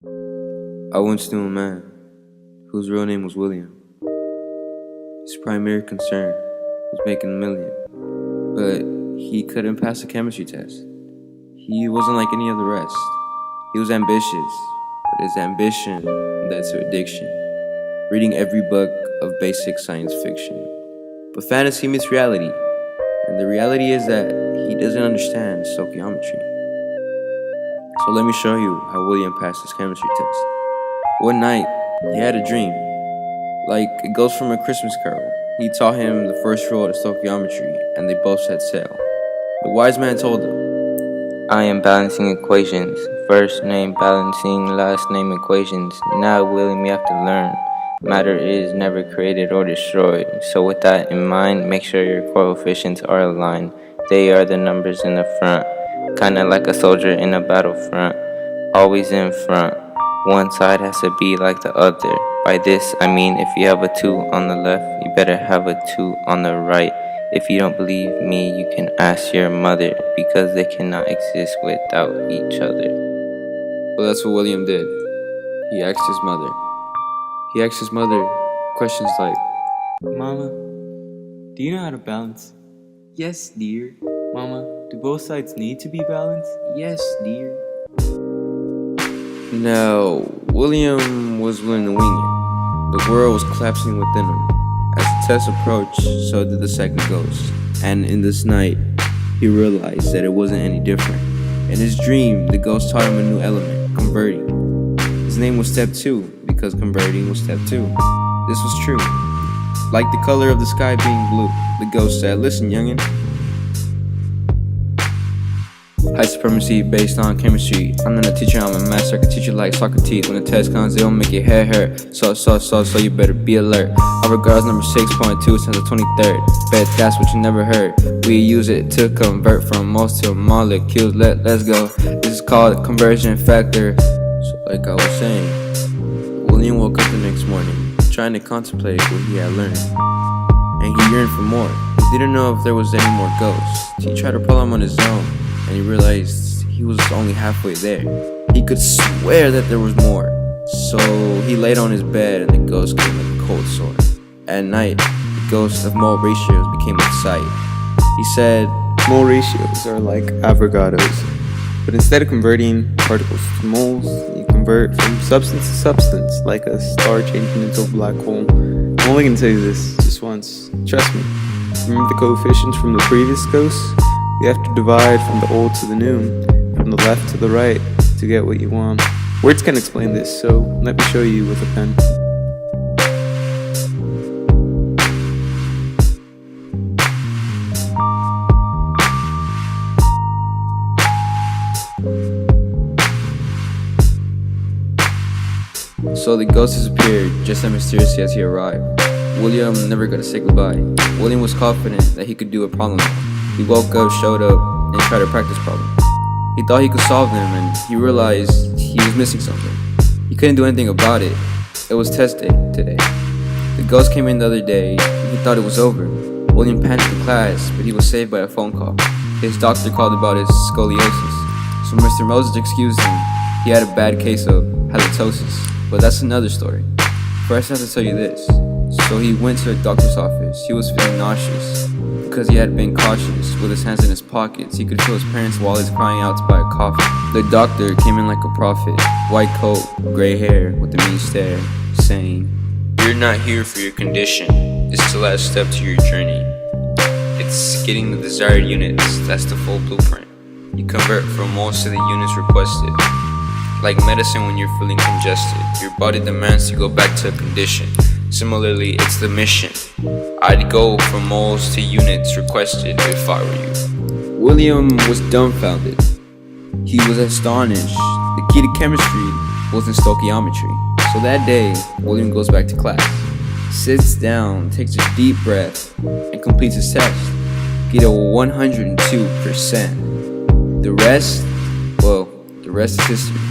I once knew a man whose real name was William. His primary concern was making a million, but he couldn't pass the chemistry test. He wasn't like any of the rest. He was ambitious, but his ambition led to addiction, reading every book of basic science fiction. But fantasy meets reality, and the reality is that he doesn't understand stoichiometry. So let me show you how William passed his chemistry test. One night, he had a dream, like it goes from A Christmas Carol. He taught him the first rule of stoichiometry, and they both set sail. The wise man told him, I am balancing equations. First name balancing, last name equations. Now, William, you have to learn. Matter is never created or destroyed. So with that in mind, make sure your coefficients are aligned. They are the numbers in the front. Kinda like a soldier in a battlefront. Always in front. One side has to be like the other. By this, I mean if you have a 2 on the left, you better have a 2 on the right. If you don't believe me, you can ask your mother, because they cannot exist without each other. well, that's what William did. He asked his mother. He asked his mother questions like, Mama, do you know how to balance? yes, dear. Mama, do both sides need to be balanced? Yes, dear. Now, William was willing to wing it. The world was collapsing within him. As the test approached, so did the second ghost. And in this night, he realized that it wasn't any different. In his dream, the ghost taught him a new element, converting. His name was Step 2, because converting was Step 2. This was true. Like the color of the sky being blue, the ghost said, listen, youngin'. High supremacy based on chemistry. I'm not a teacher, I'm a master. I can teach you like Socrates. When the test comes, it'll make your hair hurt. So you better be alert. Our regards number 6.2 since the 23rd. Bet that's what you never heard. We use it to convert from moles to molecules. Let's go. This is called a conversion factor. So like I was saying, William woke up the next morning, trying to contemplate what he had learned. And he yearned for more. He didn't know if there was any more ghosts. He tried to problem on his own, and he realized he was only halfway there. He could swear that there was more. So he laid on his bed, and the ghost came like a cold sore. At night, the ghost of mole ratios became in sight. He said, Mole ratios are like avocados, but instead of converting particles to moles, you convert from substance to substance, like a star changing into a black hole. I'm only gonna tell you this just once. Trust me. Remember the coefficients from the previous ghost? You have to divide from the old to the new, from the left to the right, to get what you want. Words can't explain this, so let me show you with a pen. So the ghost disappeared just as mysteriously as he arrived. William never got to say goodbye. William was confident that he could do a problem. He woke up, showed up, and tried to practice problems. He thought he could solve them, and he realized he was missing something. He couldn't do anything about it. It was test day today. The ghost came in the other day, and he thought it was over. William panicked to class, but he was saved by a phone call. His doctor called about his scoliosis, so Mr. Moses excused him. He had a bad case of halitosis, but that's another story. First, I have to tell you this. So he went to a doctor's office. He was feeling nauseous because he had been cautious with his hands in his pockets. He could feel his parents' wallets crying out to buy a coffee. The doctor came in like a prophet, white coat, gray hair, with a mean stare, saying, you're not here for your condition. It's the last step to your journey. It's getting the desired units. That's the full blueprint. You convert from most of the units requested. Like medicine when you're feeling congested. Your body demands to go back to a condition. Similarly, it's the mission. I'd go from moles to units requested if I were you. William was dumbfounded. He was astonished. The key to chemistry was in stoichiometry. So that day, William goes back to class, sits down, takes a deep breath, and completes his test. Get a 102%. The rest, well, the rest is history.